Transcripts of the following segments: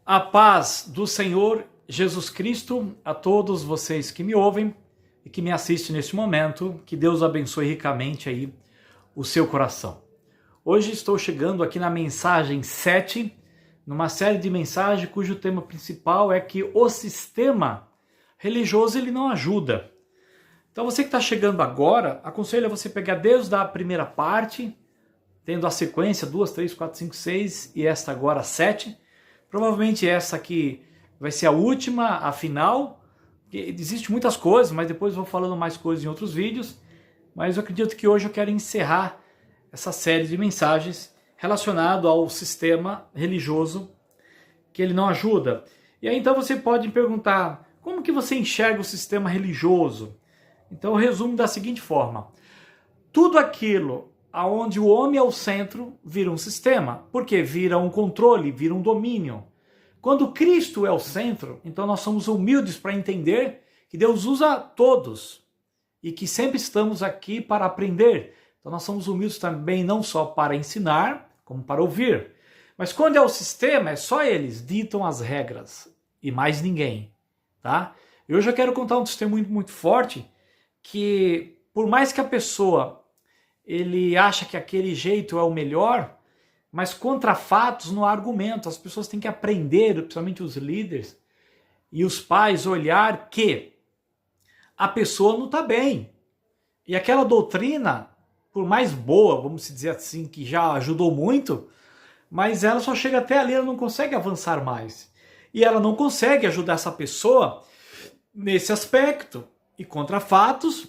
A paz do Senhor Jesus Cristo a todos vocês que me ouvem e que me assistem neste momento. Que Deus abençoe ricamente aí o seu coração. Hoje estou chegando aqui na mensagem 7, numa série de mensagens cujo tema principal é que o sistema religioso ele não ajuda. Então você que está chegando agora, aconselho a você pegar desde a primeira parte, tendo a sequência 2, 3, 4, 5, 6 e esta agora 7. Provavelmente essa aqui vai ser a última, a final. Existem muitas coisas, mas depois eu vou falando mais coisas em outros vídeos. Mas eu acredito que hoje eu quero encerrar essa série de mensagens relacionado ao sistema religioso, que ele não ajuda. E aí então você pode me perguntar, como que você enxerga o sistema religioso? Então eu resumo da seguinte forma: tudo aquilo aonde o homem é o centro vira um sistema, porque vira um controle, vira um domínio. Quando Cristo é o centro, então nós somos humildes para entender que Deus usa todos e que sempre estamos aqui para aprender. Então nós somos humildes também não só para ensinar, como para ouvir. Mas quando é o sistema, é só eles ditam as regras e mais ninguém, tá? E hoje eu quero contar um testemunho muito forte que, por mais que a pessoa ele acha que aquele jeito é o melhor, mas contra fatos não há argumento. As pessoas têm que aprender, principalmente os líderes e os pais, olhar que a pessoa não está bem. E aquela doutrina, por mais boa, vamos dizer assim, que já ajudou muito, mas ela só chega até ali, ela não consegue avançar mais. E ela não consegue ajudar essa pessoa nesse aspecto. E contra fatos,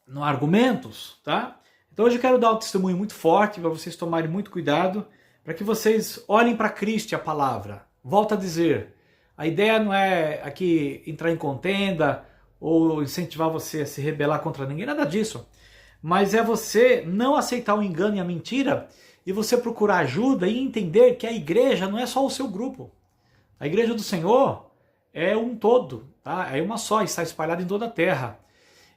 não há argumentos, tá? Então hoje eu quero dar um testemunho muito forte para vocês tomarem muito cuidado, para que vocês olhem para Cristo e a palavra. Volto a dizer, a ideia não é aqui entrar em contenda ou incentivar você a se rebelar contra ninguém, nada disso. Mas é você não aceitar o engano e a mentira e você procurar ajuda e entender que a igreja não é só o seu grupo. A igreja do Senhor é um todo, tá? É uma só, está espalhada em toda a terra.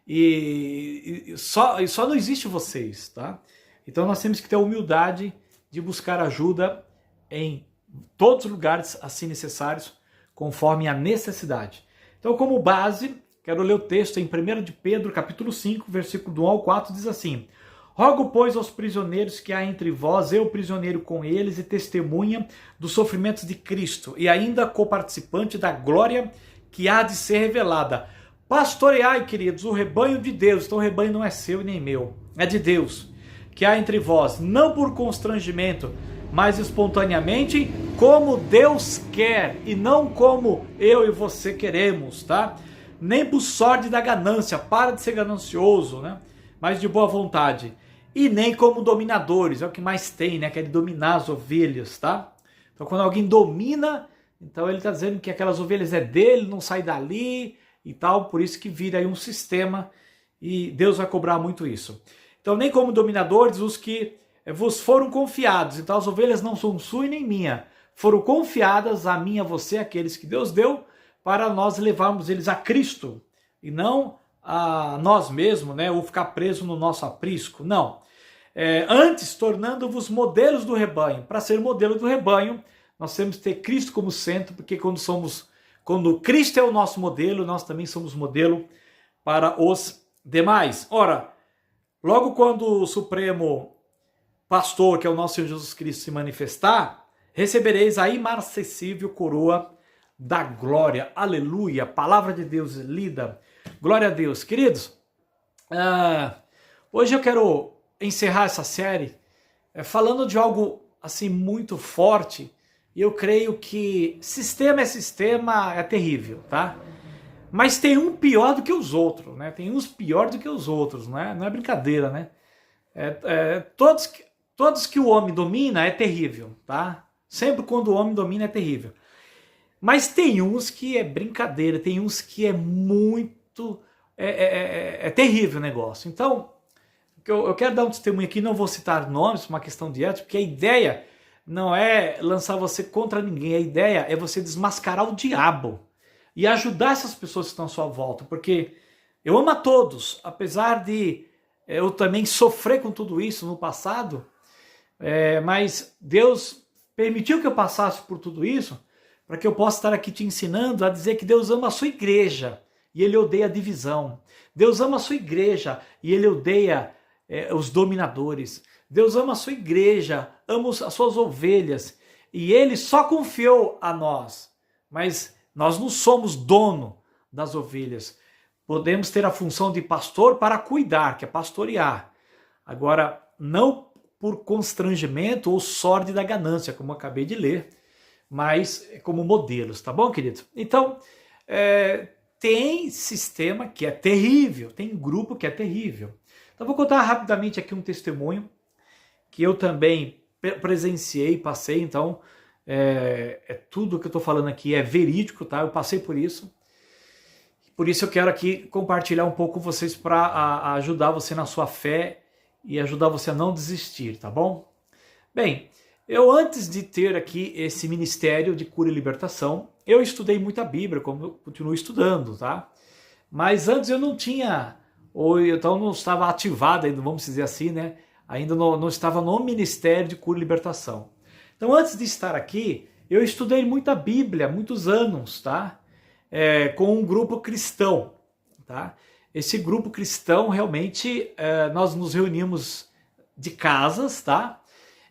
E só não existe vocês, tá? Então nós temos que ter a humildade de buscar ajuda em todos os lugares assim necessários, conforme a necessidade. Então, como base, quero ler o texto em 1 de Pedro, capítulo 5, versículo do 1 ao 4, diz assim: Rogo, pois, aos prisioneiros que há entre vós, eu prisioneiro com eles e testemunha dos sofrimentos de Cristo, e ainda coparticipante da glória que há de ser revelada. Pastoreai, queridos, o rebanho de Deus. Então o rebanho não é seu e nem meu, é de Deus, que há entre vós, não por constrangimento, mas espontaneamente, como Deus quer, e não como eu e você queremos, tá? Nem por sorte da ganância, para de ser ganancioso, né? Mas de boa vontade. E nem como dominadores, é o que mais tem, né? Quer dominar as ovelhas, tá? Então quando alguém domina, então ele está dizendo que aquelas ovelhas é dele, não sai dali e tal, por isso que vira aí um sistema e Deus vai cobrar muito isso. Então nem como dominadores os que vos foram confiados, então as ovelhas não são sua e nem minha, foram confiadas a mim, a você, aqueles que Deus deu, para nós levarmos eles a Cristo, e não a nós mesmos, né, ou ficar preso no nosso aprisco, não. Antes, tornando-vos modelos do rebanho. Para ser modelo do rebanho, nós temos que ter Cristo como centro, porque quando Cristo é o nosso modelo, nós também somos modelo para os demais. Ora, logo quando o Supremo Pastor, que é o nosso Senhor Jesus Cristo, se manifestar, recebereis a imarcessível coroa da glória. Aleluia! Palavra de Deus lida. Glória a Deus. Queridos, hoje eu quero encerrar essa série falando de algo assim muito forte. E eu creio que sistema é terrível, tá? Mas tem um pior do que os outros, né? Tem uns pior do que os outros, né? Não é brincadeira, né? Todos que o homem domina é terrível, tá? Sempre quando o homem domina é terrível. Mas tem uns que é brincadeira, tem uns que é muito... É terrível o negócio. Então, eu quero dar um testemunho aqui, não vou citar nomes, por uma questão de ética, porque a ideia não é lançar você contra ninguém, a ideia é você desmascarar o diabo e ajudar essas pessoas que estão à sua volta, porque eu amo a todos, apesar de eu também sofrer com tudo isso no passado, mas Deus permitiu que eu passasse por tudo isso para que eu possa estar aqui te ensinando a dizer que Deus ama a sua igreja e Ele odeia a divisão. Deus ama a sua igreja e Ele odeia os dominadores. Deus ama a sua igreja, ama as suas ovelhas e Ele só confiou a nós, mas nós não somos dono das ovelhas. Podemos ter a função de pastor para cuidar, que é pastorear. Agora, não por constrangimento ou sorte da ganância, como eu acabei de ler, mas como modelos, tá bom, querido? Então, tem sistema que é terrível, tem grupo que é terrível. Então, vou contar rapidamente aqui um testemunho que eu também presenciei, passei, então, tudo que eu estou falando aqui é verídico, tá? Eu passei por isso. Por isso eu quero aqui compartilhar um pouco com vocês para ajudar você na sua fé e ajudar você a não desistir, tá bom? Bem, eu antes de ter aqui esse ministério de cura e libertação, eu estudei muita Bíblia, como eu continuo estudando, tá? Mas antes eu não tinha, ou então não estava ativado ainda, vamos dizer assim, né? Ainda não estava no ministério de cura e libertação. Então antes de estar aqui, eu estudei muita Bíblia, muitos anos, tá? Com um grupo cristão, tá? Esse grupo cristão, realmente, nós nos reunimos de casas, tá?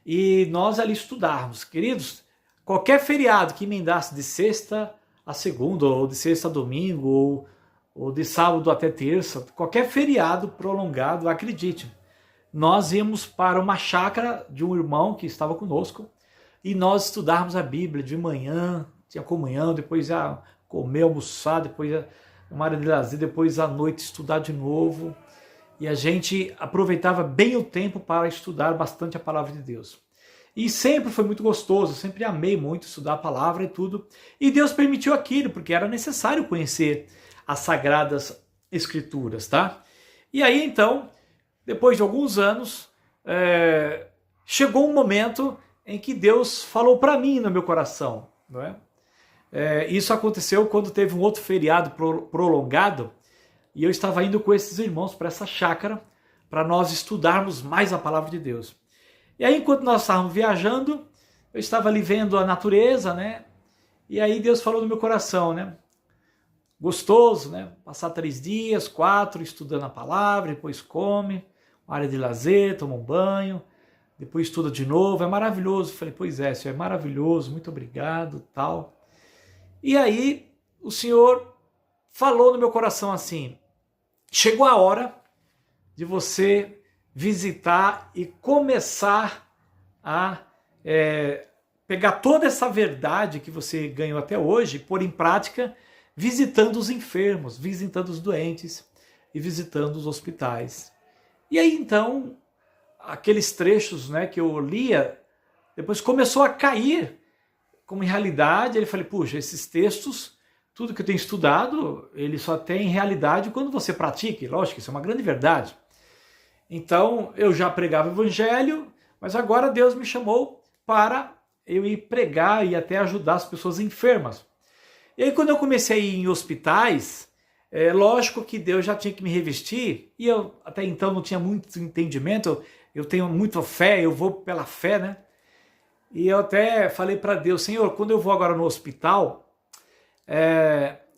E nós ali estudávamos. Queridos, qualquer feriado que emendasse de sexta a segunda, ou de sexta a domingo, ou de sábado até terça, qualquer feriado prolongado, acredite, nós íamos para uma chácara de um irmão que estava conosco e nós estudávamos a Bíblia de manhã, tinha comunhão, depois ia comer, almoçar, depois uma área de lazer, depois à noite estudar de novo. E a gente aproveitava bem o tempo para estudar bastante a palavra de Deus. E sempre foi muito gostoso, sempre amei muito estudar a palavra e tudo. E Deus permitiu aquilo, porque era necessário conhecer as Sagradas Escrituras, tá? E aí então, depois de alguns anos, chegou um momento em que Deus falou para mim no meu coração, não é? Isso aconteceu quando teve um outro feriado prolongado e eu estava indo com esses irmãos para essa chácara para nós estudarmos mais a palavra de Deus. E aí, enquanto nós estávamos viajando, eu estava ali vendo a natureza, né? E aí Deus falou no meu coração, né? Gostoso, né? Passar 3 dias, 4, estudando a palavra, depois come, uma área de lazer, toma um banho, depois estuda de novo, é maravilhoso. Eu falei, pois é, Senhor, é maravilhoso, muito obrigado, tal. E aí o Senhor falou no meu coração assim, chegou a hora de você visitar e começar a pegar toda essa verdade que você ganhou até hoje, pôr em prática, visitando os enfermos, visitando os doentes e visitando os hospitais. E aí então, aqueles trechos, né, que eu lia, depois começou a cair como em realidade. Ele falei, puxa, esses textos, tudo que eu tenho estudado, ele só tem realidade quando você pratica. E lógico, isso é uma grande verdade. Então, eu já pregava o evangelho, mas agora Deus me chamou para eu ir pregar e até ajudar as pessoas enfermas. E aí, quando eu comecei a ir em hospitais, lógico que Deus já tinha que me revestir, e eu até então não tinha muito entendimento, eu tenho muita fé, eu vou pela fé, né? E eu até falei para Deus, Senhor, quando eu vou agora no hospital,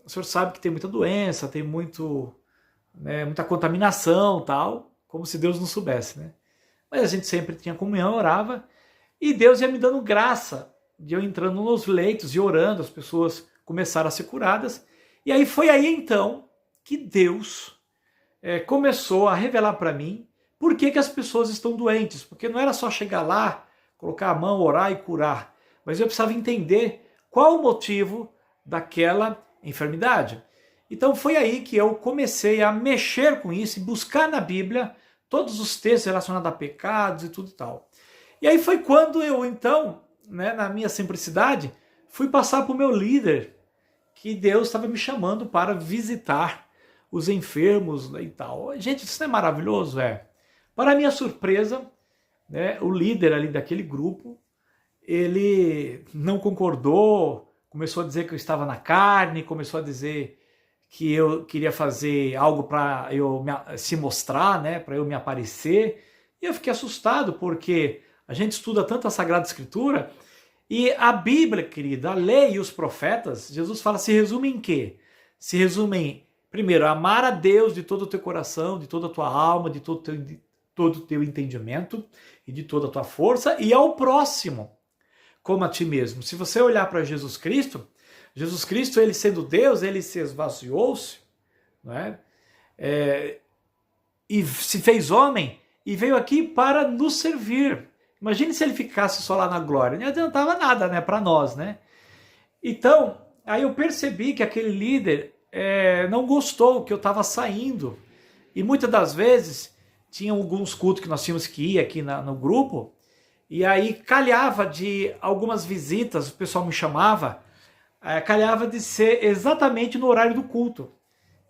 o Senhor sabe que tem muita doença, tem muita contaminação, tal, como se Deus não soubesse, né? Mas a gente sempre tinha comunhão, orava, e Deus ia me dando graça de eu entrando nos leitos e orando, as pessoas começaram a ser curadas. E aí foi aí então que Deus começou a revelar para mim por que as pessoas estão doentes, porque não era só chegar lá, colocar a mão, orar e curar, mas eu precisava entender qual o motivo daquela enfermidade. Então foi aí que eu comecei a mexer com isso e buscar na Bíblia todos os textos relacionados a pecados e tudo e tal. E aí foi quando eu então, né, na minha simplicidade, fui passar para o meu líder, que Deus estava me chamando para visitar os enfermos, né, e tal. Gente, isso não é maravilhoso? Para minha surpresa, né, o líder ali daquele grupo, ele não concordou, começou a dizer que eu estava na carne, começou a dizer que eu queria fazer algo para eu se mostrar, né, para eu me aparecer. E eu fiquei assustado, porque a gente estuda tanto a Sagrada Escritura, E a Bíblia, querida, a lei e os profetas, Jesus fala, se resume em quê? Se resume em, primeiro, amar a Deus de todo o teu coração, de toda a tua alma, de todo o teu entendimento e de toda a tua força, e ao próximo, como a ti mesmo. Se você olhar para Jesus Cristo, ele sendo Deus, ele se esvaziou-se, não é? E se fez homem e veio aqui para nos servir. Imagine se ele ficasse só lá na glória, não adiantava nada, né, para nós, né? Então, aí eu percebi que aquele líder não gostou que eu estava saindo. E muitas das vezes, tinha alguns cultos que nós tínhamos que ir aqui no grupo, e aí calhava de algumas visitas, o pessoal me chamava, calhava de ser exatamente no horário do culto.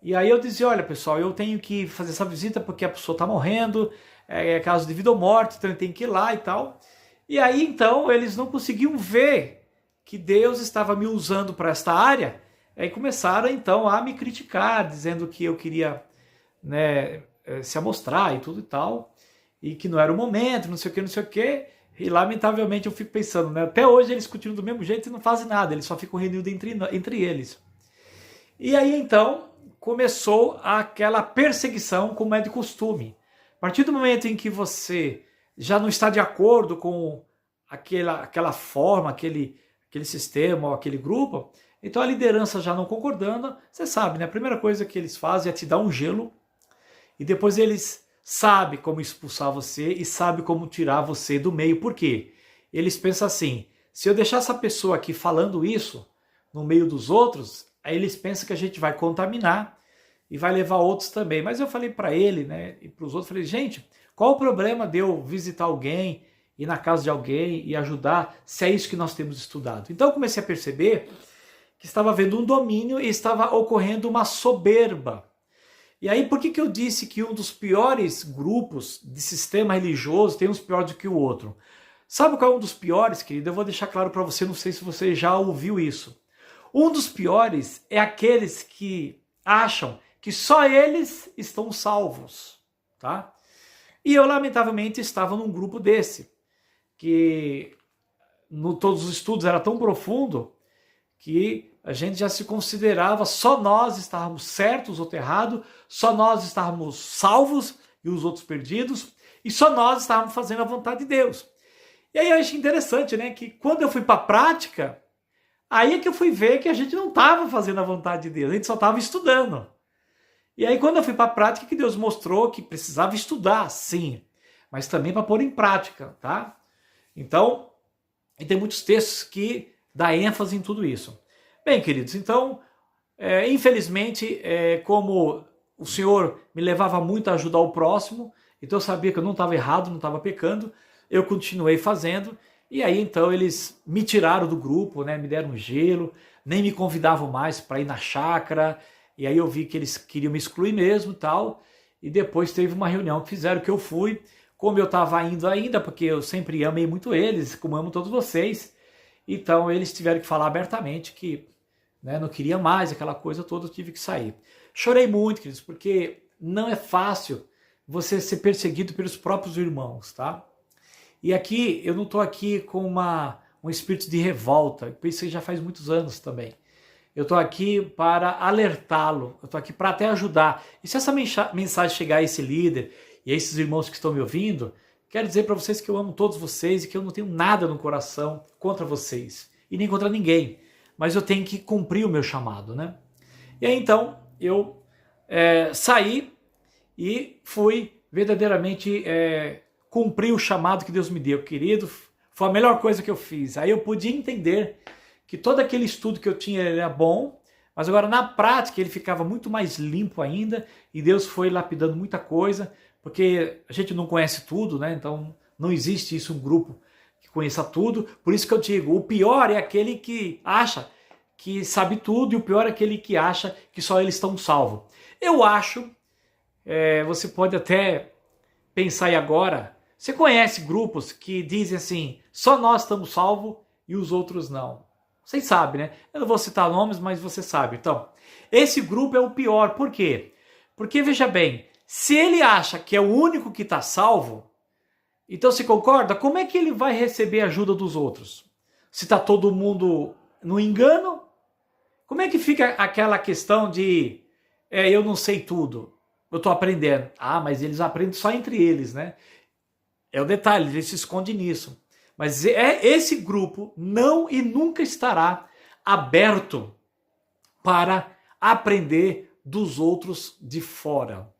E aí eu dizia, olha pessoal, eu tenho que fazer essa visita porque a pessoa está morrendo, é caso de vida ou morte, então eu tenho que ir lá e tal. E aí então eles não conseguiam ver que Deus estava me usando para esta área, e começaram então a me criticar, dizendo que eu queria, né, se amostrar e tudo e tal, e que não era o momento, não sei o que, e lamentavelmente eu fico pensando, né, até hoje eles continuam do mesmo jeito e não fazem nada, eles só ficam reunidos entre eles. E aí então começou aquela perseguição como é de costume. A partir do momento em que você já não está de acordo com aquela forma, aquele sistema ou aquele grupo, então a liderança já não concordando, você sabe, né? A primeira coisa que eles fazem é te dar um gelo, e depois eles sabem como expulsar você e sabem como tirar você do meio. Por quê? Eles pensam assim, se eu deixar essa pessoa aqui falando isso no meio dos outros, aí eles pensam que a gente vai contaminar e vai levar outros também. Mas eu falei para ele, né, e para os outros, falei, gente, qual o problema de eu visitar alguém, ir na casa de alguém e ajudar, se é isso que nós temos estudado? Então eu comecei a perceber que estava havendo um domínio e estava ocorrendo uma soberba. E aí por que eu disse que um dos piores grupos de sistema religioso tem uns piores do que o outro? Sabe qual é um dos piores, querido? Eu vou deixar claro para você, não sei se você já ouviu isso. Um dos piores é aqueles que acham que só eles estão salvos, tá? E eu, lamentavelmente, estava num grupo desse, que todos os estudos era tão profundo que a gente já se considerava, só nós estávamos certos ou errados, só nós estávamos salvos e os outros perdidos, e só nós estávamos fazendo a vontade de Deus. E aí eu achei interessante, né, que quando eu fui para a prática, aí é que eu fui ver que a gente não estava fazendo a vontade de Deus, a gente só estava estudando. E aí quando eu fui para a prática, que Deus mostrou que precisava estudar, sim, mas também para pôr em prática, tá? Então, e tem muitos textos que dá ênfase em tudo isso. Bem, queridos, então, infelizmente, como o Senhor me levava muito a ajudar o próximo, então eu sabia que eu não estava errado, não estava pecando, eu continuei fazendo, e aí então eles me tiraram do grupo, né, me deram um gelo, nem me convidavam mais para ir na chácara, e aí eu vi que eles queriam me excluir mesmo e tal, e depois teve uma reunião que fizeram que eu fui, como eu estava indo ainda, porque eu sempre amei muito eles, como amo todos vocês, então eles tiveram que falar abertamente que, né, não queria mais aquela coisa toda, eu tive que sair. Chorei muito, queridos, porque não é fácil você ser perseguido pelos próprios irmãos, tá? E aqui, eu não estou aqui com um espírito de revolta, isso já faz muitos anos também. Eu estou aqui para alertá-lo, eu estou aqui para até ajudar. E se essa mensagem chegar a esse líder e a esses irmãos que estão me ouvindo, quero dizer para vocês que eu amo todos vocês e que eu não tenho nada no coração contra vocês e nem contra ninguém, mas eu tenho que cumprir o meu chamado, né? E aí então eu saí e fui verdadeiramente cumprir o chamado que Deus me deu, querido. Foi a melhor coisa que eu fiz. Aí eu pude entender que todo aquele estudo que eu tinha era bom, mas agora na prática ele ficava muito mais limpo ainda e Deus foi lapidando muita coisa, porque a gente não conhece tudo, né? Então não existe isso, um grupo que conheça tudo. Por isso que eu digo, o pior é aquele que acha que sabe tudo e o pior é aquele que acha que só eles estão salvos. Eu acho, você pode até pensar aí agora, você conhece grupos que dizem assim, só nós estamos salvos e os outros não. Vocês sabem, né? Eu não vou citar nomes, mas você sabe. Então, esse grupo é o pior. Por quê? Porque, veja bem, se ele acha que é o único que está salvo, então você concorda? Como é que ele vai receber a ajuda dos outros? Se está todo mundo no engano, como é que fica aquela questão de eu não sei tudo, eu estou aprendendo? Ah, mas eles aprendem só entre eles, né? É o detalhe, eles se escondem nisso. Mas esse grupo não e nunca estará aberto para aprender dos outros de fora.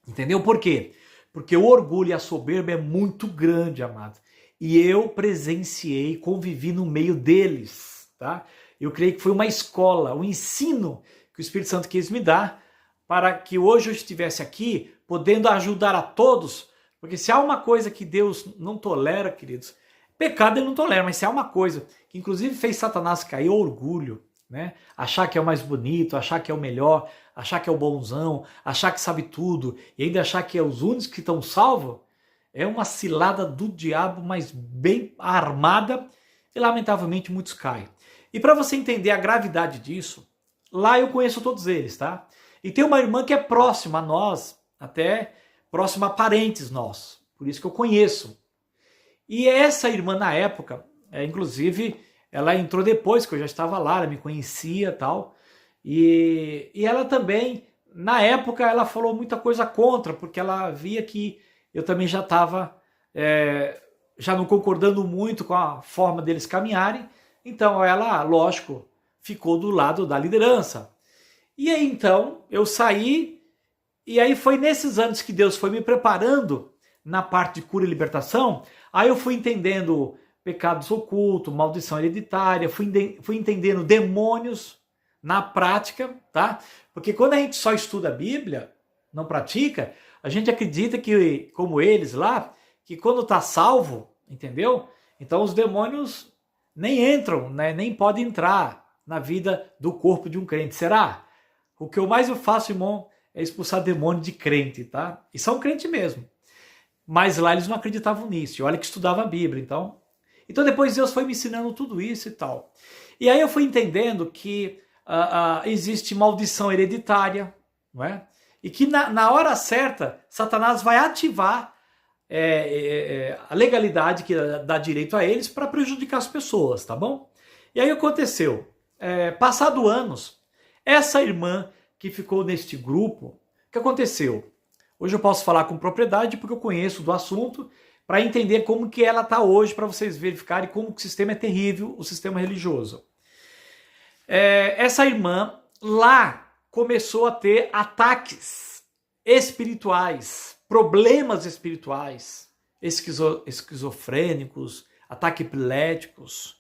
Entendeu por quê? Porque o orgulho e a soberba é muito grande, amado. E eu presenciei, convivi no meio deles, tá? Eu creio que foi uma escola, um ensino que o Espírito Santo quis me dar para que hoje eu estivesse aqui, podendo ajudar a todos, porque se há uma coisa que Deus não tolera, queridos, pecado ele não tolera, mas se há uma coisa que inclusive fez Satanás cair, o orgulho, né? Achar que é o mais bonito, achar que é o melhor, achar que é o bonzão, achar que sabe tudo e ainda achar que é os únicos que estão salvos, é uma cilada do diabo, mas bem armada, e lamentavelmente muitos caem. E para você entender a gravidade disso, lá eu conheço todos eles, tá? E tem uma irmã que é próxima a nós, até próxima a parentes nossos, por isso que eu conheço. E essa irmã na época, inclusive, ela entrou depois que eu já estava lá, ela me conhecia e tal, e ela também, na época, ela falou muita coisa contra, porque ela via que eu também já estava já não concordando muito com a forma deles caminharem, então ela, lógico, ficou do lado da liderança. E aí então eu saí, e aí foi nesses anos que Deus foi me preparando na parte de cura e libertação, aí eu fui entendendo pecados ocultos, maldição hereditária, fui entendendo demônios na prática, tá? Porque quando a gente só estuda a Bíblia, não pratica, a gente acredita que, como eles lá, que quando está salvo, entendeu? Então os demônios nem entram, né? Nem podem entrar na vida do corpo de um crente. Será? O que eu mais faço, irmão, é expulsar demônio de crente, tá? E são crente mesmo. Mas lá eles não acreditavam nisso. E olha que estudava a Bíblia, então. Então depois Deus foi me ensinando tudo isso e tal. E aí eu fui entendendo que existe maldição hereditária, não é? E que na hora certa, Satanás vai ativar a legalidade que dá direito a eles para prejudicar as pessoas, tá bom? E aí aconteceu, passado anos, essa irmã que ficou neste grupo, o que aconteceu? Hoje eu posso falar com propriedade porque eu conheço do assunto, para entender como que ela está hoje, para vocês verificarem como que o sistema é terrível, o sistema religioso. Essa irmã lá começou a ter ataques espirituais, problemas espirituais, esquizofrênicos, ataques epiléticos,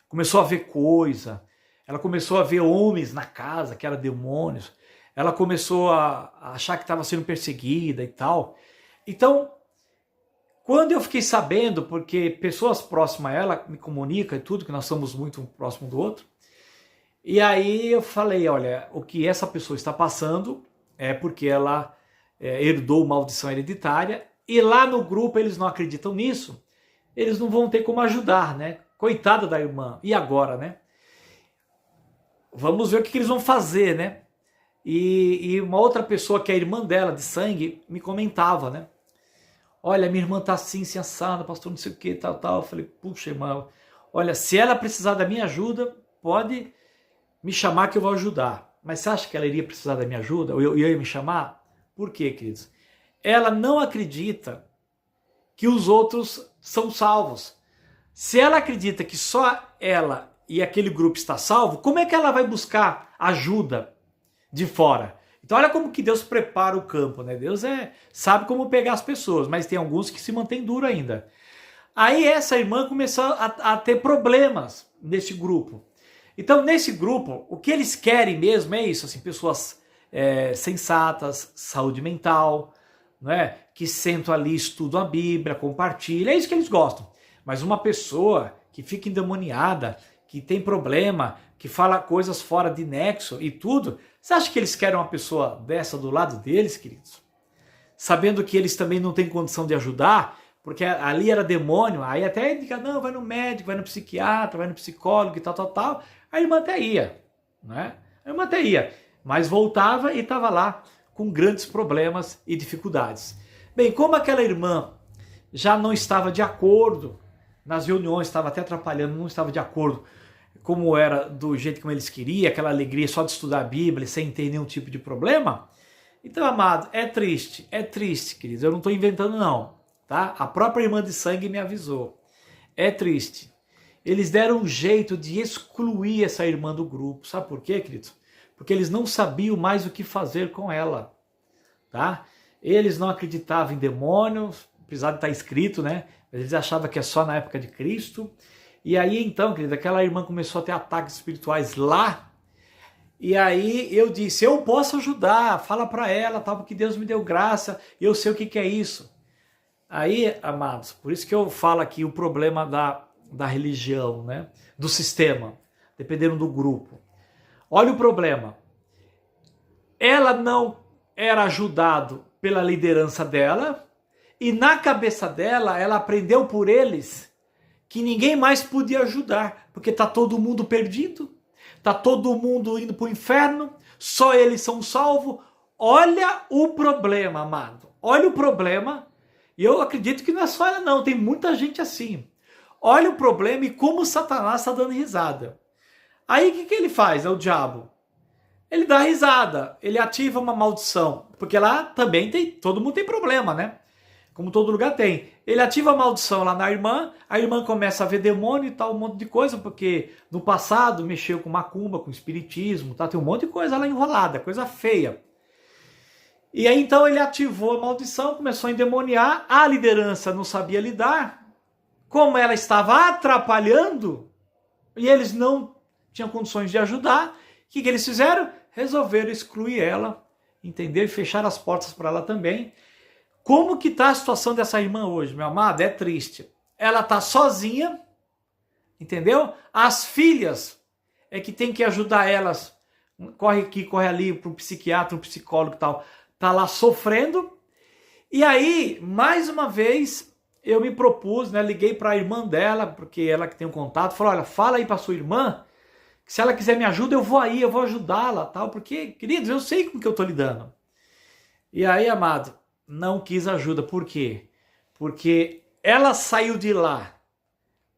começou a ver coisa, ela começou a ver homens na casa, que eram demônios, ela começou a achar que estava sendo perseguida e tal. Então, quando eu fiquei sabendo, porque pessoas próximas a ela me comunicam e tudo, que nós somos muito próximos do outro, e aí eu falei, olha, o que essa pessoa está passando é porque ela herdou maldição hereditária, e lá no grupo eles não acreditam nisso, eles não vão ter como ajudar, né? Coitada da irmã, e agora, né? Vamos ver o que eles vão fazer, né? E uma outra pessoa, que é a irmã dela, de sangue, me comentava, né? Olha, minha irmã tá assim, se assada, pastor, não sei o que, tal, tal. Eu falei, puxa, irmã, olha, se ela precisar da minha ajuda, pode me chamar que eu vou ajudar. Mas você acha que ela iria precisar da minha ajuda? Ou eu ia me chamar? Por quê, queridos? Ela não acredita que os outros são salvos. Se ela acredita que só ela e aquele grupo está salvo, como é que ela vai buscar ajuda de fora? Então olha como que Deus prepara o campo, né? Deus sabe como pegar as pessoas, mas tem alguns que se mantêm duro ainda. Aí essa irmã começou a ter problemas nesse grupo. Então nesse grupo, o que eles querem mesmo é isso, assim, pessoas sensatas, saúde mental, não é? Que sentam ali, estudam a Bíblia, compartilham, é isso que eles gostam. Mas uma pessoa que fica endemoniada, que tem problema, que fala coisas fora de nexo e tudo, você acha que eles querem uma pessoa dessa do lado deles, queridos? Sabendo que eles também não têm condição de ajudar, porque ali era demônio, aí até indica, não, vai no médico, vai no psiquiatra, vai no psicólogo e tal, tal, tal. A irmã até ia, né? A irmã até ia, mas voltava e estava lá com grandes problemas e dificuldades. Bem, como aquela irmã já não estava de acordo nas reuniões estava até atrapalhando, não estava de acordo como era do jeito como eles queriam, aquela alegria só de estudar a Bíblia sem ter nenhum tipo de problema. Então, amado, é triste, queridos, eu não estou inventando não, tá? A própria irmã de sangue me avisou. É triste. Eles deram um jeito de excluir essa irmã do grupo. Sabe por quê, queridos? Porque eles não sabiam mais o que fazer com ela, tá? Eles não acreditavam em demônios, apesar de estar escrito, né? Eles achavam que é só na época de Cristo. E aí, então, querida, aquela irmã começou a ter ataques espirituais lá. E aí eu disse, eu posso ajudar, fala para ela, tal, porque Deus me deu graça, eu sei o que é isso. Aí, amados, por isso que eu falo aqui o problema da religião, né? Do sistema, dependendo do grupo. Olha o problema. Ela não era ajudada pela liderança dela, e na cabeça dela, ela aprendeu por eles que ninguém mais podia ajudar, porque está todo mundo perdido, está todo mundo indo para o inferno, só eles são salvos. Olha o problema, amado. Olha o problema. E eu acredito que não é só ela não, tem muita gente assim. Olha o problema e como Satanás está dando risada. Aí o que ele faz, o diabo? Ele dá risada, ele ativa uma maldição, porque lá também todo mundo tem problema, né? Como todo lugar tem. Ele ativa a maldição lá na irmã, a irmã começa a ver demônio e tal, um monte de coisa, porque no passado mexeu com macumba, com espiritismo, tá? Tem um monte de coisa lá enrolada, coisa feia. E aí então ele ativou a maldição, começou a endemoniar, a liderança não sabia lidar, como ela estava atrapalhando, e eles não tinham condições de ajudar, o que eles fizeram? Resolveram excluir ela, entendeu? E fechar as portas para ela também. Como que está a situação dessa irmã hoje, meu amado? É triste. Ela está sozinha, entendeu? As filhas é que tem que ajudar elas. Corre aqui, corre ali, para um psiquiatra, um psicólogo e tal. Está lá sofrendo. E aí, mais uma vez, eu me propus, né? Liguei para a irmã dela, porque ela que tem um contato. Falei, olha, fala aí para sua irmã, que se ela quiser me ajuda, eu vou aí, eu vou ajudá-la, tal. Porque, queridos, eu sei com que eu estou lidando. E aí, amado, não quis ajuda. Por quê? Porque ela saiu de lá,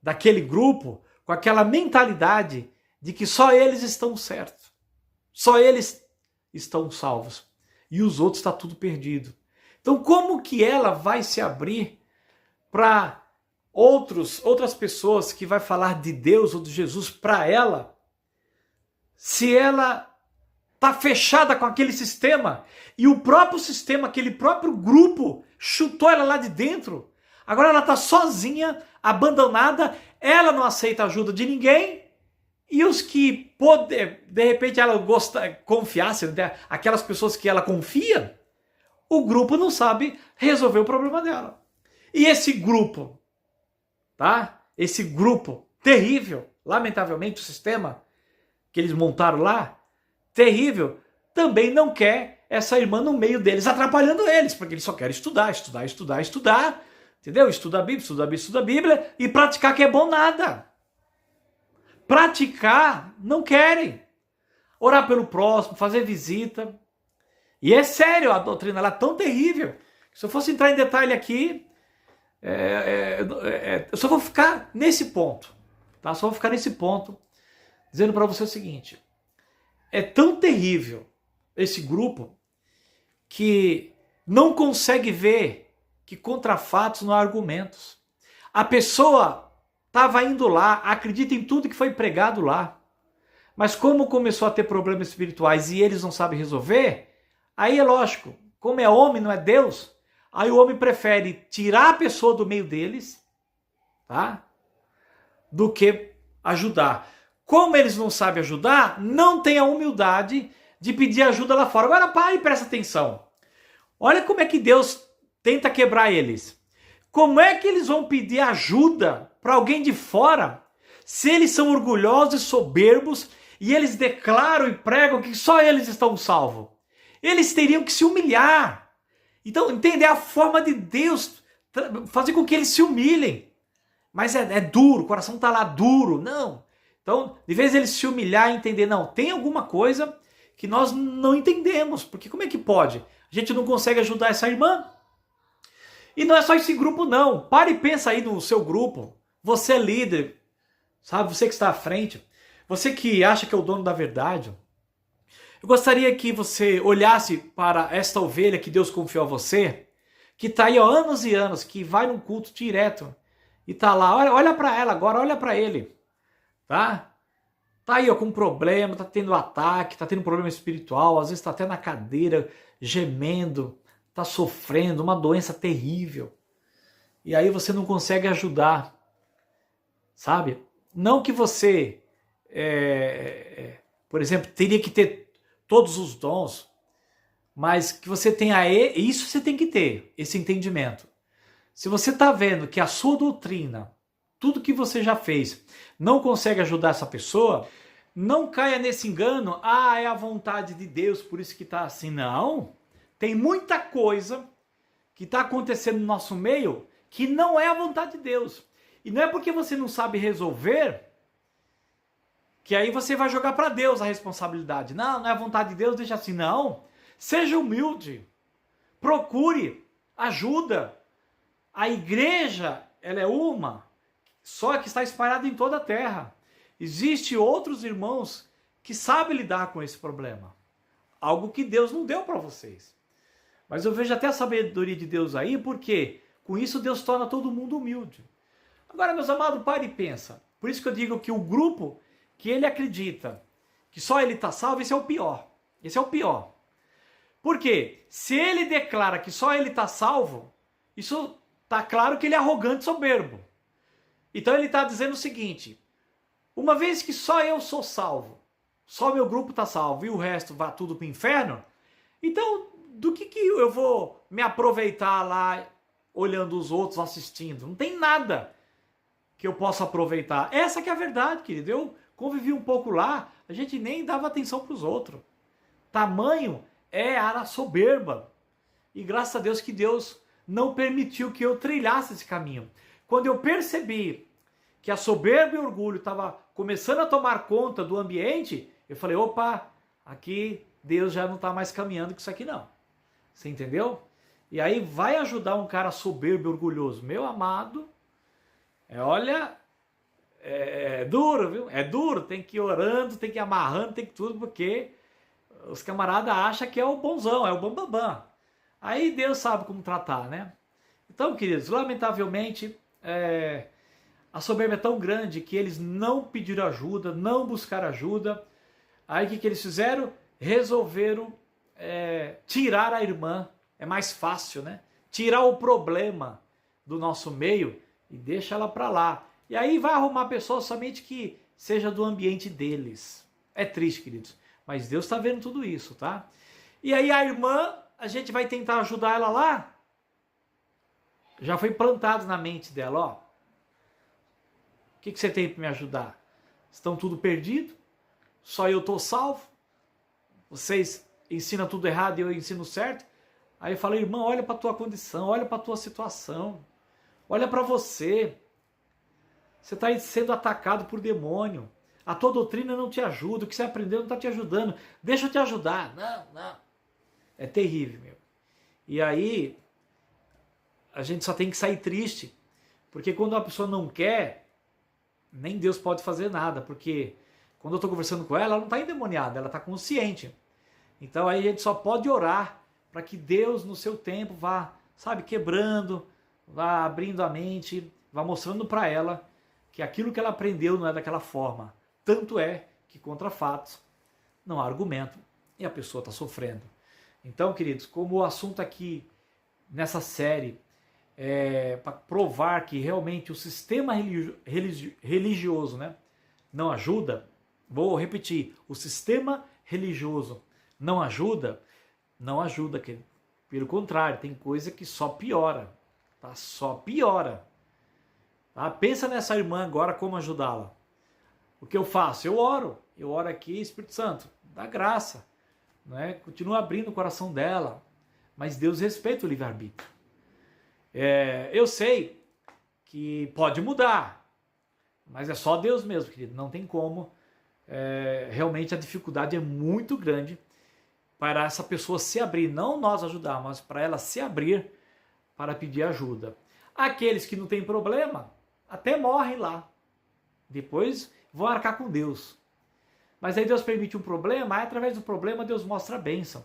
daquele grupo, com aquela mentalidade de que só eles estão certos. Só eles estão salvos. E os outros está tudo perdido. Então como que ela vai se abrir para outras pessoas que vai falar de Deus ou de Jesus para ela, se ela está fechada com aquele sistema, e o próprio sistema, aquele próprio grupo, chutou ela lá de dentro. Agora ela está sozinha, abandonada, ela não aceita ajuda de ninguém, e os que, de repente, ela confiasse, né, aquelas pessoas que ela confia, o grupo não sabe resolver o problema dela. E esse grupo, tá? Esse grupo terrível, lamentavelmente, o sistema que eles montaram lá, terrível, também não quer essa irmã no meio deles, atrapalhando eles, porque eles só querem estudar, entendeu? Estuda a Bíblia, e praticar que é bom nada. Praticar, não querem. Orar pelo próximo, fazer visita. E é sério, a doutrina lá é tão terrível, que se eu fosse entrar em detalhe aqui, eu só vou ficar nesse ponto, tá? Só vou ficar nesse ponto, dizendo para você o seguinte: é tão terrível esse grupo que não consegue ver que contra fatos não há argumentos. A pessoa estava indo lá, acredita em tudo que foi pregado lá, mas como começou a ter problemas espirituais e eles não sabem resolver, aí é lógico, como é homem, não é Deus, aí o homem prefere tirar a pessoa do meio deles, tá? Do que ajudar. Como eles não sabem ajudar, não tem a humildade de pedir ajuda lá fora. Agora para e presta atenção. Olha como é que Deus tenta quebrar eles. Como é que eles vão pedir ajuda para alguém de fora se eles são orgulhosos e soberbos e eles declaram e pregam que só eles estão salvos? Eles teriam que se humilhar. Então, entender a forma de Deus fazer com que eles se humilhem. Mas é duro, o coração está lá duro. Não. Então, de vez eles se humilhar e entender, não, tem alguma coisa que nós não entendemos, porque como é que pode? A gente não consegue ajudar essa irmã. E não é só esse grupo não, para e pensa aí no seu grupo, Você é líder, sabe? Você que está à frente, você que acha que é o dono da verdade. Eu gostaria que você olhasse para esta ovelha que Deus confiou a você, que está aí há anos e anos, que vai num culto direto e está lá. Olha para ela agora, olha para ele, tá? Tá aí ó, com problema, tá tendo ataque, tá tendo problema espiritual, às vezes tá até na cadeira, gemendo, tá sofrendo, uma doença terrível. E aí você não consegue ajudar, sabe? Não que você, por exemplo, teria que ter todos os dons, mas que você tenha, isso você tem que ter, esse entendimento. Se você está vendo que a sua doutrina, tudo que você já fez, não consegue ajudar essa pessoa, não caia nesse engano, é a vontade de Deus, por isso que está assim. Não, tem muita coisa que está acontecendo no nosso meio que não é a vontade de Deus. E não é porque você não sabe resolver que aí você vai jogar para Deus a responsabilidade. Não, não é a vontade de Deus, deixa assim. Não, seja humilde, procure ajuda. A igreja, ela é uma, só que está espalhada em toda a terra. Existem outros irmãos que sabem lidar com esse problema. Algo que Deus não deu para vocês. Mas eu vejo até a sabedoria de Deus aí, porque com isso Deus torna todo mundo humilde. Agora, meus amados, pare e pensa. Por isso que eu digo que o grupo que ele acredita que só ele está salvo, esse é o pior. Esse é o pior. Por quê? Se ele declara que só ele está salvo, isso está claro que ele é arrogante e soberbo. Então ele está dizendo o seguinte: uma vez que só eu sou salvo, só meu grupo está salvo e o resto vai tudo para o inferno, então do que eu vou me aproveitar lá olhando os outros, assistindo? Não tem nada que eu possa aproveitar. Essa que é a verdade, querido. Eu convivi um pouco lá, a gente nem dava atenção para os outros. Tamanho é a soberba. E graças a Deus que Deus não permitiu que eu trilhasse esse caminho. Quando eu percebi que a soberba e o orgulho estava começando a tomar conta do ambiente, eu falei, opa, aqui Deus já não está mais caminhando com isso aqui não. Você entendeu? E aí vai ajudar um cara soberbo e orgulhoso. Meu amado, olha, é duro, viu? É duro, tem que ir orando, tem que ir amarrando, tem que tudo, porque os camaradas acham que é o bonzão, é o bambambam. Aí Deus sabe como tratar, né? Então, queridos, lamentavelmente, a soberba é tão grande que eles não pediram ajuda, não buscaram ajuda. Aí o que eles fizeram? Resolveram tirar a irmã. É mais fácil, né? Tirar o problema do nosso meio e deixa ela para lá. E aí vai arrumar pessoas somente que seja do ambiente deles. É triste, queridos. Mas Deus está vendo tudo isso, tá? E aí a irmã, a gente vai tentar ajudar ela lá. Já foi plantado na mente dela, ó. O que você tem para me ajudar? Estão tudo perdido? Só eu estou salvo? Vocês ensinam tudo errado e eu ensino certo? Aí eu falei, irmã, olha para a tua condição, olha para a tua situação. Olha para você. Você está sendo atacado por demônio. A tua doutrina não te ajuda, o que você aprendeu não está te ajudando. Deixa eu te ajudar. Não. É terrível, meu. E aí, a gente só tem que sair triste. Porque quando uma pessoa não quer, nem Deus pode fazer nada. Porque quando eu estou conversando com ela, ela não está endemoniada, ela está consciente. Então aí a gente só pode orar para que Deus, no seu tempo, vá, sabe, quebrando, vá abrindo a mente, vá mostrando para ela que aquilo que ela aprendeu não é daquela forma. Tanto é que contra fatos não há argumento e a pessoa está sofrendo. Então, queridos, como o assunto aqui nessa série é para provar que realmente o sistema religioso, né, não ajuda, vou repetir, o sistema religioso não ajuda, querido. Pelo contrário, tem coisa que só piora, tá? Só piora. Tá? Pensa nessa irmã agora, como ajudá-la. O que eu faço? Eu oro aqui, Espírito Santo, dá graça, né? Continua abrindo o coração dela, mas Deus respeita o livre-arbítrio. Eu sei que pode mudar, mas é só Deus mesmo, querido, não tem como. Realmente a dificuldade é muito grande para essa pessoa se abrir, não nós ajudar, mas para ela se abrir para pedir ajuda. Aqueles que não têm problema, até morrem lá. Depois vão arcar com Deus. Mas aí Deus permite um problema, aí através do problema Deus mostra a bênção.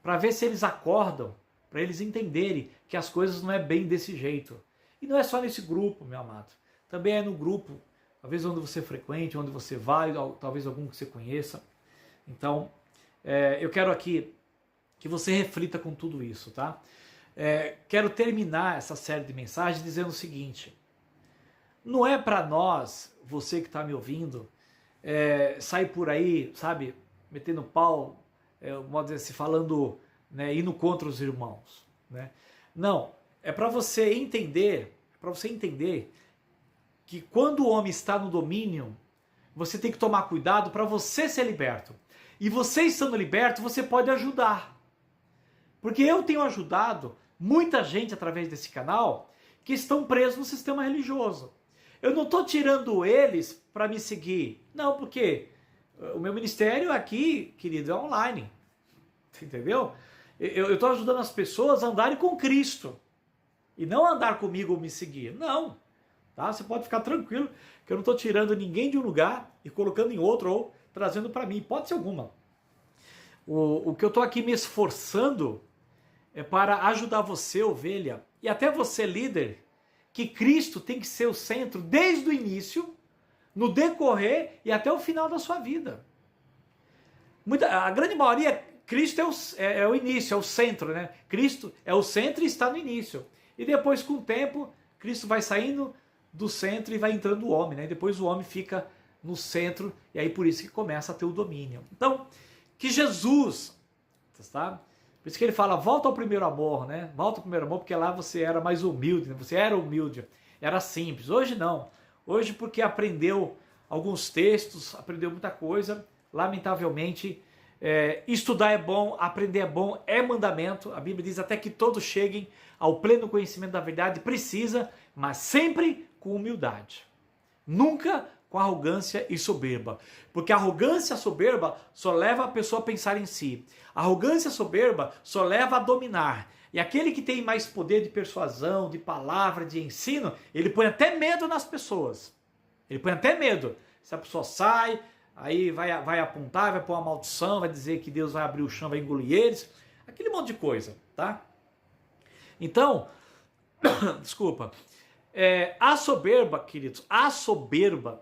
Para ver se eles acordam, para eles entenderem que as coisas não é bem desse jeito. E não é só nesse grupo, meu amado. Também é no grupo, talvez onde você frequente, onde você vai, talvez algum que você conheça. Então, eu quero aqui que você reflita com tudo isso, tá? Quero terminar essa série de mensagens dizendo o seguinte: não é para nós, você que está me ouvindo, sair por aí, sabe, metendo pau, modo de dizer assim, falando, né, indo contra os irmãos, né? Não, é para você entender, que quando o homem está no domínio, você tem que tomar cuidado para você ser liberto. E você estando liberto, você pode ajudar. Porque eu tenho ajudado muita gente através desse canal que estão presos no sistema religioso. Eu não estou tirando eles para me seguir. Não, porque o meu ministério aqui, querido, é online. Entendeu? Eu estou ajudando as pessoas a andarem com Cristo. E não andar comigo ou me seguir. Não. Tá? Você pode ficar tranquilo que eu não estou tirando ninguém de um lugar e colocando em outro ou trazendo para mim. Hipótese alguma. O que eu estou aqui me esforçando é para ajudar você, ovelha, e até você, líder, que Cristo tem que ser o centro desde o início, no decorrer e até o final da sua vida. A grande maioria, Cristo é o início, é o centro, né? Cristo é o centro e está no início. E depois, com o tempo, Cristo vai saindo do centro e vai entrando o homem, né? E depois o homem fica no centro e aí por isso que começa a ter o domínio. Então, que Jesus, tá? Por isso que ele fala, volta ao primeiro amor, né? Volta ao primeiro amor, porque lá você era mais humilde, né? Você era humilde, era simples. Hoje não. Hoje porque aprendeu alguns textos, aprendeu muita coisa, lamentavelmente, estudar é bom, aprender é bom, é mandamento. A Bíblia diz até que todos cheguem ao pleno conhecimento da verdade, precisa, mas sempre com humildade. Nunca com arrogância e soberba. Porque a arrogância e a soberba só leva a pessoa a pensar em si. A arrogância e a soberba só leva a dominar. E aquele que tem mais poder de persuasão, de palavra, de ensino, ele põe até medo nas pessoas. Ele põe até medo. Se a pessoa sai, aí vai apontar, vai pôr uma maldição, vai dizer que Deus vai abrir o chão, vai engolir eles. Aquele monte de coisa, tá? Então, desculpa. A soberba, queridos, a soberba,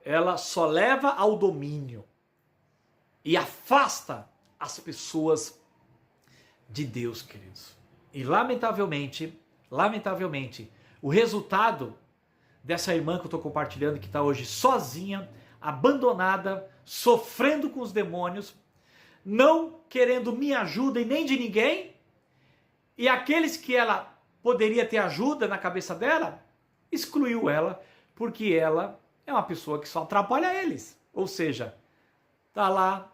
ela só leva ao domínio e afasta as pessoas de Deus, queridos. E lamentavelmente, o resultado dessa irmã que eu estou compartilhando, que está hoje sozinha, abandonada, sofrendo com os demônios, não querendo minha ajuda e nem de ninguém, e aqueles que ela poderia ter ajuda na cabeça dela, excluiu ela, porque ela é uma pessoa que só atrapalha eles. Ou seja, tá lá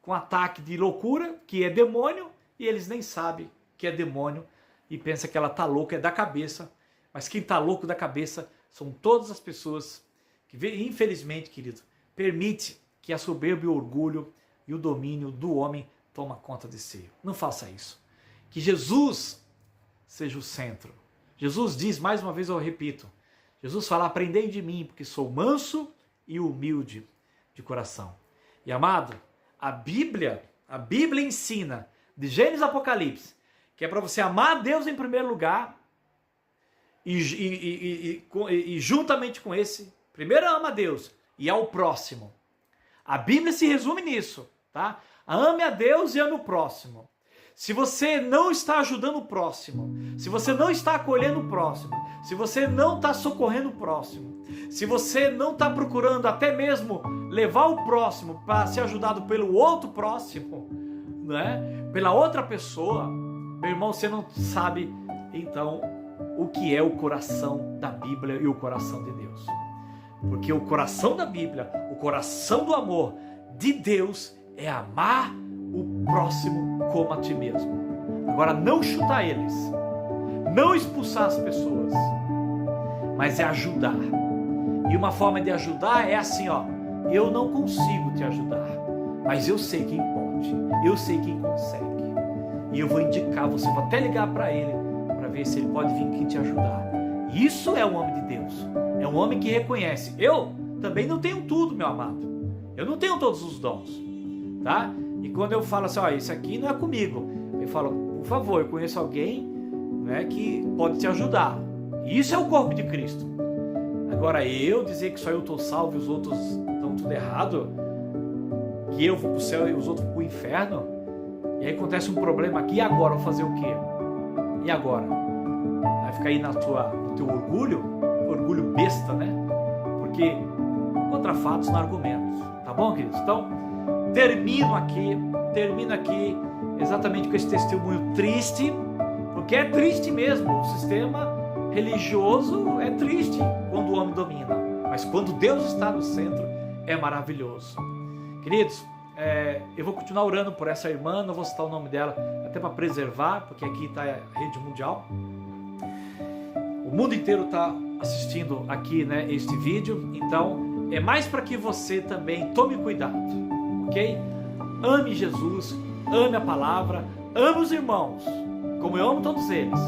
com ataque de loucura, que é demônio, e eles nem sabem que é demônio, e pensa que ela tá louca, é da cabeça. Mas quem tá louco da cabeça são todas as pessoas que, infelizmente, querido, permite que a soberba e o orgulho e o domínio do homem toma conta de si. Não faça isso. Que Jesus seja o centro. Jesus diz, mais uma vez eu repito, Jesus fala, aprendei de mim, porque sou manso e humilde de coração. E amado, a Bíblia ensina, de Gênesis a Apocalipse, que é para você amar a Deus em primeiro lugar, e juntamente com esse, primeiro ama a Deus e ao próximo. A Bíblia se resume nisso, tá? Ame a Deus e ame o próximo. Se você não está ajudando o próximo, se você não está acolhendo o próximo, se você não está socorrendo o próximo, se você não está procurando até mesmo levar o próximo para ser ajudado pelo outro próximo, né? Pela outra pessoa, meu irmão, você não sabe então o que é o coração da Bíblia e o coração de Deus. Porque o coração da Bíblia, o coração do amor de Deus é amar o próximo como a ti mesmo. Agora, não chutar eles, não expulsar as pessoas, mas é ajudar. E uma forma de ajudar é assim, ó, eu não consigo te ajudar, mas eu sei quem pode, eu sei quem consegue. E eu vou indicar, você vou até ligar para ele, para ver se ele pode vir aqui te ajudar. Isso é um homem de Deus. É um homem que reconhece. Eu também não tenho tudo, meu amado. Eu não tenho todos os dons, tá? E quando eu falo assim, ó, isso aqui não é comigo, eu falo, por favor, eu conheço alguém, né, que pode te ajudar. Isso é o corpo de Cristo. Agora eu dizer que só eu estou salvo e os outros estão tudo errado, que eu vou para o céu e os outros para o inferno, e aí acontece um problema aqui, e agora eu vou fazer o quê? E agora? Vai ficar aí no teu orgulho besta, né? Porque contra fatos não há argumentos, tá bom, queridos? Então, termino aqui exatamente com esse testemunho triste, porque é triste mesmo, o sistema religioso é triste quando o homem domina, mas quando Deus está no centro é maravilhoso. Queridos, eu vou continuar orando por essa irmã, não vou citar o nome dela até para preservar, porque aqui está a rede mundial, o mundo inteiro está assistindo aqui, né, este vídeo, então é mais para que você também tome cuidado, ok? Ame Jesus, ame a palavra, ame os irmãos, como eu amo todos eles,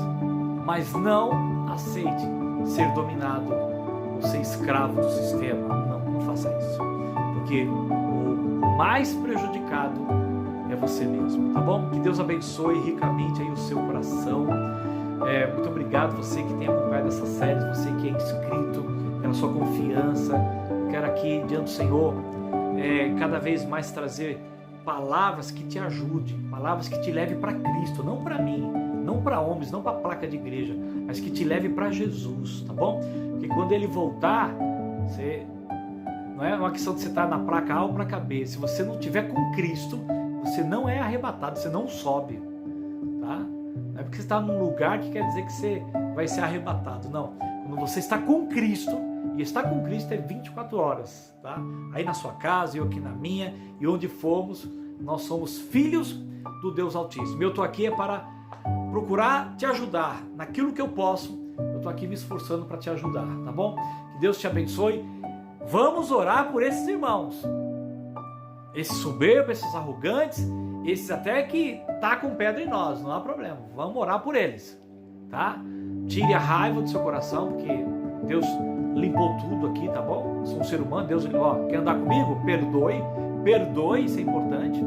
mas não aceite ser dominado ou ser escravo do sistema. Não faça isso, porque o mais prejudicado é você mesmo, tá bom? Que Deus abençoe ricamente aí o seu coração. Muito obrigado você que tem acompanhado essa série, você que é inscrito, pela sua confiança. Eu quero aqui diante do Senhor cada vez mais trazer palavras que te ajudem, palavras que te levem para Cristo, não para mim, não para homens, não para a placa de igreja, mas que te leve para Jesus, tá bom? Porque quando Ele voltar, não é uma questão de você estar na placa A ou placa B. Se você não estiver com Cristo, você não é arrebatado, você não sobe, tá? Não é porque você está num lugar que quer dizer que você vai ser arrebatado, não. Quando você está com Cristo, e estar com Cristo é 24 horas, tá? Aí na sua casa, eu aqui na minha, e onde formos, nós somos filhos do Deus Altíssimo. Eu estou aqui para procurar te ajudar naquilo que eu posso. Eu estou aqui me esforçando para te ajudar, tá bom? Que Deus te abençoe. Vamos orar por esses irmãos, esses soberbos, esses arrogantes, esses até que tacam pedra em nós, não há problema. Vamos orar por eles, tá? Tire a raiva do seu coração, porque Deus limpou tudo aqui, tá bom? Eu sou um ser humano, Deus, quer andar comigo? Perdoe, isso é importante.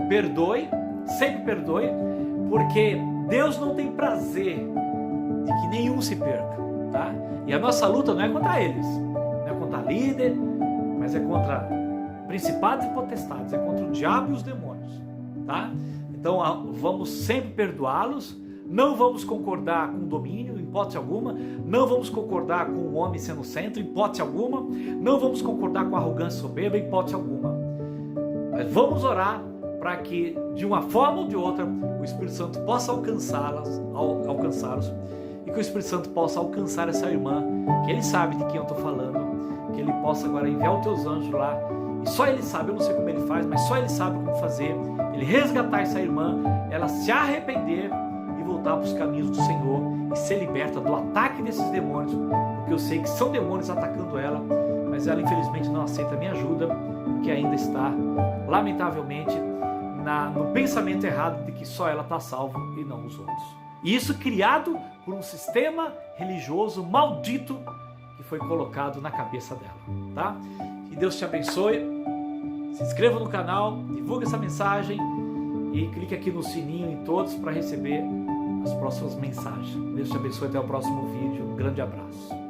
Perdoe, sempre perdoe, porque Deus não tem prazer de que nenhum se perca, tá? E a nossa luta não é contra eles, não é contra líder, mas é contra principados e potestades, é contra o diabo e os demônios, tá? Então vamos sempre perdoá-los, não vamos concordar com o domínio, em hipótese alguma, não vamos concordar com o homem sendo o centro, em hipótese alguma, não vamos concordar com a arrogância soberba, em hipótese alguma, mas vamos orar para que, de uma forma ou de outra, o Espírito Santo possa alcançá-los, e que o Espírito Santo possa alcançar essa irmã, que ele sabe de quem eu estou falando, que ele possa agora enviar os teus anjos lá, e só ele sabe, eu não sei como ele faz, mas só ele sabe como fazer, ele resgatar essa irmã, ela se arrepender e voltar para os caminhos do Senhor e ser liberta do ataque desses demônios, porque eu sei que são demônios atacando ela, mas ela infelizmente não aceita a minha ajuda, porque ainda está, lamentavelmente, no pensamento errado de que só ela está salva e não os outros. E isso criado por um sistema religioso maldito que foi colocado na cabeça dela, tá? Que Deus te abençoe, se inscreva no canal, divulgue essa mensagem e clique aqui no sininho em todos para receber as próximas mensagens. Deus te abençoe, até o próximo vídeo, um grande abraço.